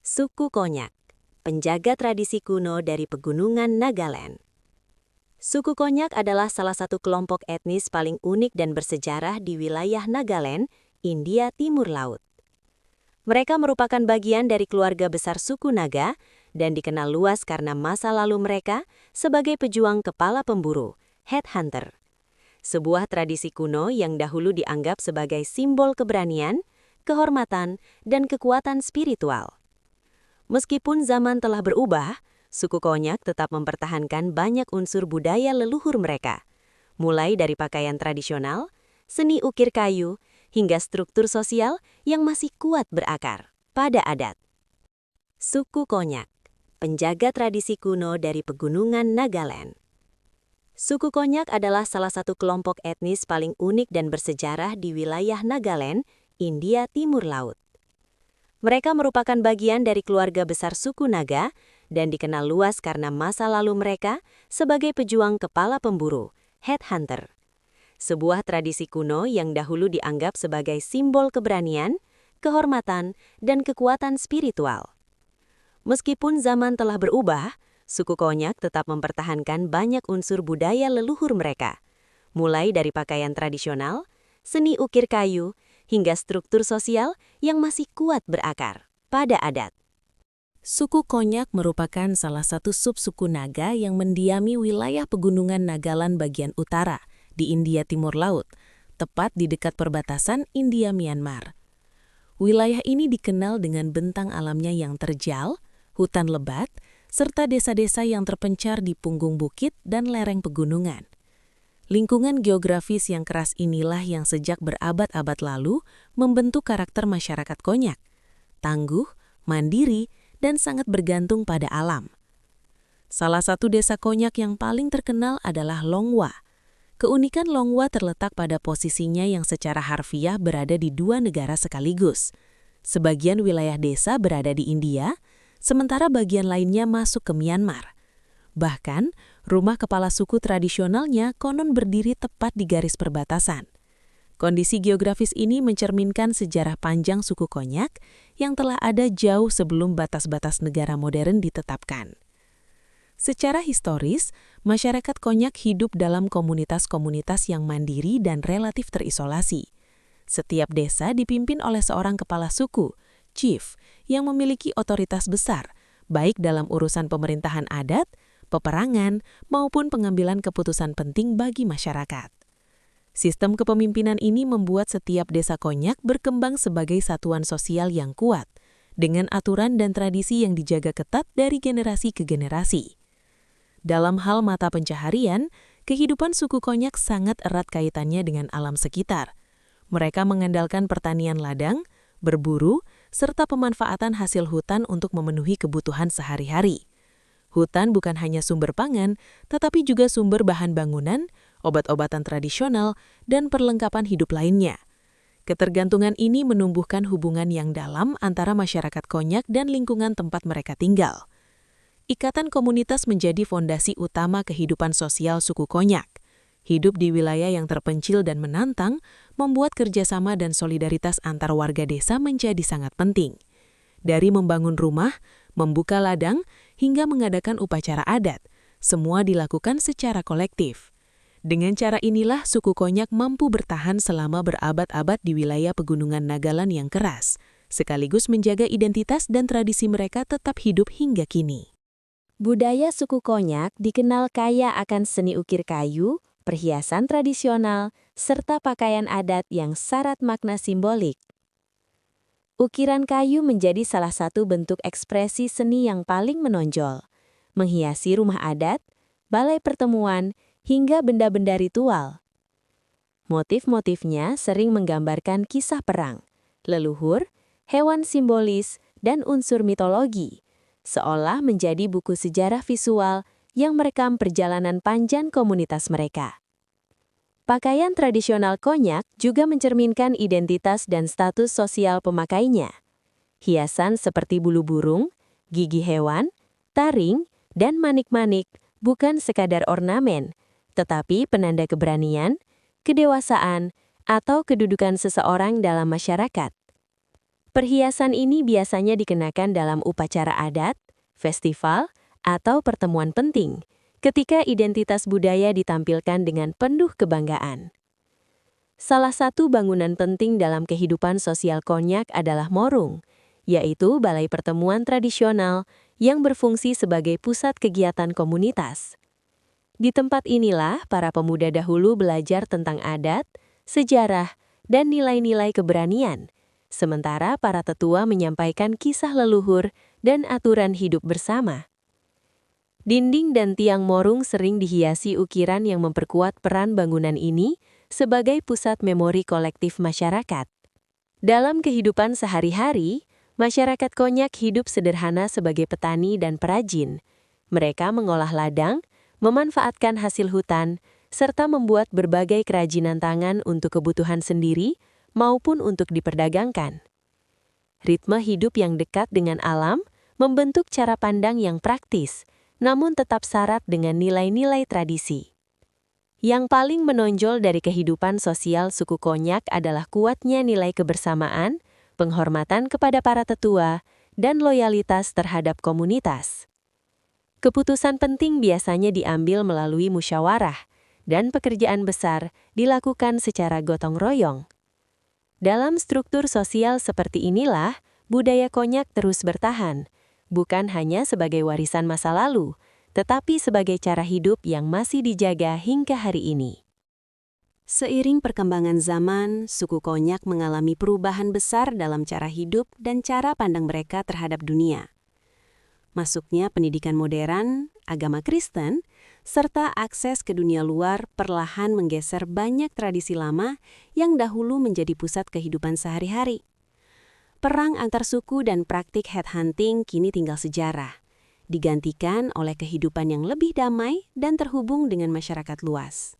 Suku Konyak, penjaga tradisi kuno dari pegunungan Nagaland. Suku Konyak adalah salah satu kelompok etnis paling unik dan bersejarah di wilayah Nagaland, India Timur Laut. Mereka merupakan bagian dari keluarga besar suku Naga dan dikenal luas karena masa lalu mereka sebagai pejuang kepala pemburu, headhunter. Sebuah tradisi kuno yang dahulu dianggap sebagai simbol keberanian, kehormatan, dan kekuatan spiritual. Meskipun zaman telah berubah, suku Konyak tetap mempertahankan banyak unsur budaya leluhur mereka, mulai dari pakaian tradisional, seni ukir kayu, hingga struktur sosial yang masih kuat berakar pada adat. Suku Konyak, penjaga tradisi kuno dari pegunungan Nagaland. Suku Konyak adalah salah satu kelompok etnis paling unik dan bersejarah di wilayah Nagaland, India Timur Laut. Mereka merupakan bagian dari keluarga besar suku Naga dan dikenal luas karena masa lalu mereka sebagai pejuang kepala pemburu, headhunter. Sebuah tradisi kuno yang dahulu dianggap sebagai simbol keberanian, kehormatan, dan kekuatan spiritual. Meskipun zaman telah berubah, suku Konyak tetap mempertahankan banyak unsur budaya leluhur mereka, mulai dari pakaian tradisional, seni ukir kayu, hingga struktur sosial yang masih kuat berakar pada adat. Suku Konyak merupakan salah satu subsuku Naga yang mendiami wilayah pegunungan Nagaland bagian utara di India Timur Laut, tepat di dekat perbatasan India-Myanmar. Wilayah ini dikenal dengan bentang alamnya yang terjal, hutan lebat, serta desa-desa yang terpencar di punggung bukit dan lereng pegunungan. Lingkungan geografis yang keras inilah yang sejak berabad-abad lalu membentuk karakter masyarakat Konyak, tangguh, mandiri, dan sangat bergantung pada alam. Salah satu desa Konyak yang paling terkenal adalah Longwa. Keunikan Longwa terletak pada posisinya yang secara harfiah berada di dua negara sekaligus. Sebagian wilayah desa berada di India, sementara bagian lainnya masuk ke Myanmar. Bahkan, rumah kepala suku tradisionalnya konon berdiri tepat di garis perbatasan. Kondisi geografis ini mencerminkan sejarah panjang suku Konyak yang telah ada jauh sebelum batas-batas negara modern ditetapkan. Secara historis, masyarakat Konyak hidup dalam komunitas-komunitas yang mandiri dan relatif terisolasi. Setiap desa dipimpin oleh seorang kepala suku, chief, yang memiliki otoritas besar, baik dalam urusan pemerintahan adat, peperangan, maupun pengambilan keputusan penting bagi masyarakat. Sistem kepemimpinan ini membuat setiap desa Konyak berkembang sebagai satuan sosial yang kuat, dengan aturan dan tradisi yang dijaga ketat dari generasi ke generasi. Dalam hal mata pencaharian, kehidupan suku Konyak sangat erat kaitannya dengan alam sekitar. Mereka mengandalkan pertanian ladang, berburu, serta pemanfaatan hasil hutan untuk memenuhi kebutuhan sehari-hari. Hutan bukan hanya sumber pangan, tetapi juga sumber bahan bangunan, obat-obatan tradisional, dan perlengkapan hidup lainnya. Ketergantungan ini menumbuhkan hubungan yang dalam antara masyarakat Konyak dan lingkungan tempat mereka tinggal. Ikatan komunitas menjadi fondasi utama kehidupan sosial suku Konyak. Hidup di wilayah yang terpencil dan menantang membuat kerjasama dan solidaritas antar warga desa menjadi sangat penting. Dari membangun rumah, membuka ladang, hingga mengadakan upacara adat, semua dilakukan secara kolektif. Dengan cara inilah suku Konyak mampu bertahan selama berabad-abad di wilayah pegunungan Nagaland yang keras, sekaligus menjaga identitas dan tradisi mereka tetap hidup hingga kini. Budaya suku Konyak dikenal kaya akan seni ukir kayu, perhiasan tradisional, serta pakaian adat yang syarat makna simbolik. Ukiran kayu menjadi salah satu bentuk ekspresi seni yang paling menonjol, menghiasi rumah adat, balai pertemuan, hingga benda-benda ritual. Motif-motifnya sering menggambarkan kisah perang, leluhur, hewan simbolis, dan unsur mitologi, seolah menjadi buku sejarah visual yang merekam perjalanan panjang komunitas mereka. Pakaian tradisional Konyak juga mencerminkan identitas dan status sosial pemakainya. Hiasan seperti bulu burung, gigi hewan, taring, dan manik-manik bukan sekadar ornamen, tetapi penanda keberanian, kedewasaan, atau kedudukan seseorang dalam masyarakat. Perhiasan ini biasanya dikenakan dalam upacara adat, festival, atau pertemuan penting, ketika identitas budaya ditampilkan dengan penuh kebanggaan. Salah satu bangunan penting dalam kehidupan sosial Konyak adalah Morung, yaitu balai pertemuan tradisional yang berfungsi sebagai pusat kegiatan komunitas. Di tempat inilah para pemuda dahulu belajar tentang adat, sejarah, dan nilai-nilai keberanian, sementara para tetua menyampaikan kisah leluhur dan aturan hidup bersama. Dinding dan tiang Morung sering dihiasi ukiran yang memperkuat peran bangunan ini sebagai pusat memori kolektif masyarakat. Dalam kehidupan sehari-hari, masyarakat Konyak hidup sederhana sebagai petani dan perajin. Mereka mengolah ladang, memanfaatkan hasil hutan, serta membuat berbagai kerajinan tangan untuk kebutuhan sendiri maupun untuk diperdagangkan. Ritme hidup yang dekat dengan alam membentuk cara pandang yang praktis, namun tetap syarat dengan nilai-nilai tradisi. Yang paling menonjol dari kehidupan sosial suku Konyak adalah kuatnya nilai kebersamaan, penghormatan kepada para tetua, dan loyalitas terhadap komunitas. Keputusan penting biasanya diambil melalui musyawarah, dan pekerjaan besar dilakukan secara gotong royong. Dalam struktur sosial seperti inilah, budaya Konyak terus bertahan, bukan hanya sebagai warisan masa lalu, tetapi sebagai cara hidup yang masih dijaga hingga hari ini. Seiring perkembangan zaman, suku Konyak mengalami perubahan besar dalam cara hidup dan cara pandang mereka terhadap dunia. Masuknya pendidikan modern, agama Kristen, serta akses ke dunia luar perlahan menggeser banyak tradisi lama yang dahulu menjadi pusat kehidupan sehari-hari. Perang antar suku dan praktik headhunting kini tinggal sejarah, digantikan oleh kehidupan yang lebih damai dan terhubung dengan masyarakat luas.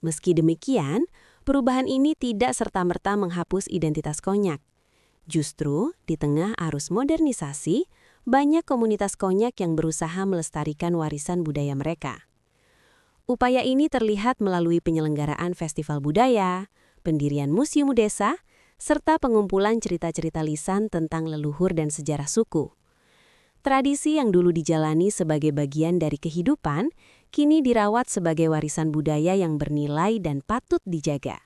Meski demikian, perubahan ini tidak serta-merta menghapus identitas Konyak. Justru, di tengah arus modernisasi, banyak komunitas Konyak yang berusaha melestarikan warisan budaya mereka. Upaya ini terlihat melalui penyelenggaraan festival budaya, pendirian museum desa, serta pengumpulan cerita-cerita lisan tentang leluhur dan sejarah suku. Tradisi yang dulu dijalani sebagai bagian dari kehidupan, kini dirawat sebagai warisan budaya yang bernilai dan patut dijaga.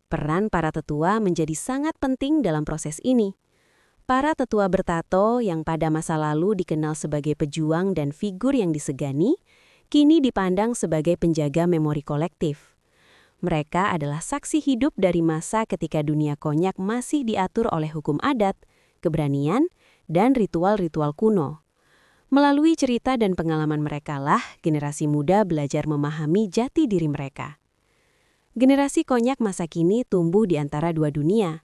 Peran para tetua menjadi sangat penting dalam proses ini. Para tetua bertato yang pada masa lalu dikenal sebagai pejuang dan figur yang disegani, kini dipandang sebagai penjaga memori kolektif. Mereka adalah saksi hidup dari masa ketika dunia Konyak masih diatur oleh hukum adat, keberanian, dan ritual-ritual kuno. Melalui cerita dan pengalaman mereka lah, generasi muda belajar memahami jati diri mereka. Generasi Konyak masa kini tumbuh di antara dua dunia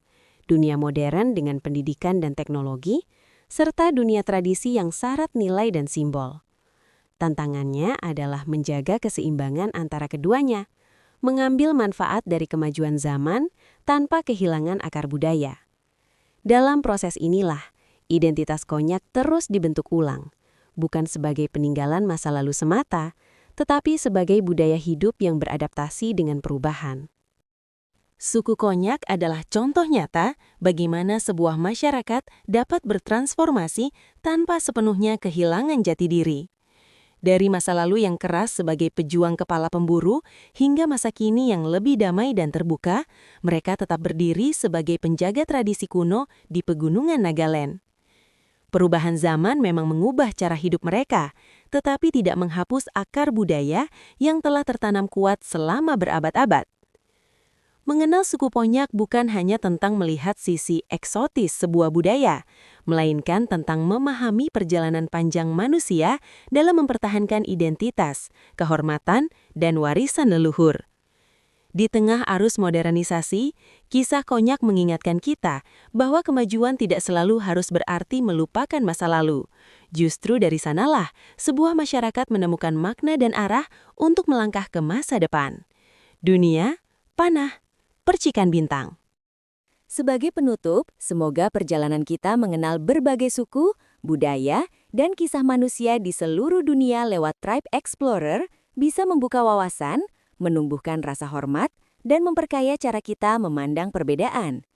modern dengan pendidikan dan teknologi, serta dunia tradisi yang syarat nilai dan simbol. Tantangannya adalah menjaga keseimbangan antara keduanya, mengambil manfaat dari kemajuan zaman tanpa kehilangan akar budaya. Dalam proses inilah, identitas Konyak terus dibentuk ulang, bukan sebagai peninggalan masa lalu semata, tetapi sebagai budaya hidup yang beradaptasi dengan perubahan. Suku Konyak adalah contoh nyata bagaimana sebuah masyarakat dapat bertransformasi tanpa sepenuhnya kehilangan jati diri. Dari masa lalu yang keras sebagai pejuang kepala pemburu hingga masa kini yang lebih damai dan terbuka, mereka tetap berdiri sebagai penjaga tradisi kuno di pegunungan Nagaland. Perubahan zaman memang mengubah cara hidup mereka, tetapi tidak menghapus akar budaya yang telah tertanam kuat selama berabad-abad. Mengenal suku Konyak bukan hanya tentang melihat sisi eksotis sebuah budaya, melainkan tentang memahami perjalanan panjang manusia dalam mempertahankan identitas, kehormatan, dan warisan leluhur. Di tengah arus modernisasi, kisah Konyak mengingatkan kita bahwa kemajuan tidak selalu harus berarti melupakan masa lalu. Justru dari sanalah sebuah masyarakat menemukan makna dan arah untuk melangkah ke masa depan. Dunia, panah, percikan bintang. Sebagai penutup, semoga perjalanan kita mengenal berbagai suku, budaya, dan kisah manusia di seluruh dunia lewat Tribe Explorer bisa membuka wawasan, menumbuhkan rasa hormat, dan memperkaya cara kita memandang perbedaan.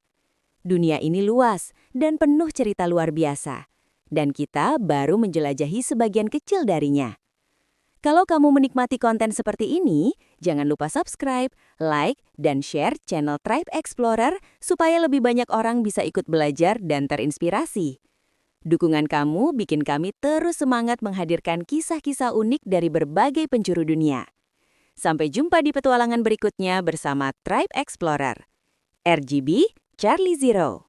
Dunia ini luas dan penuh cerita luar biasa, dan kita baru menjelajahi sebagian kecil darinya. Kalau kamu menikmati konten seperti ini, jangan lupa subscribe, like, dan share channel Tribe Explorer supaya lebih banyak orang bisa ikut belajar dan terinspirasi. Dukungan kamu bikin kami terus semangat menghadirkan kisah-kisah unik dari berbagai penjuru dunia. Sampai jumpa di petualangan berikutnya bersama Tribe Explorer. RGB Charlie Zero.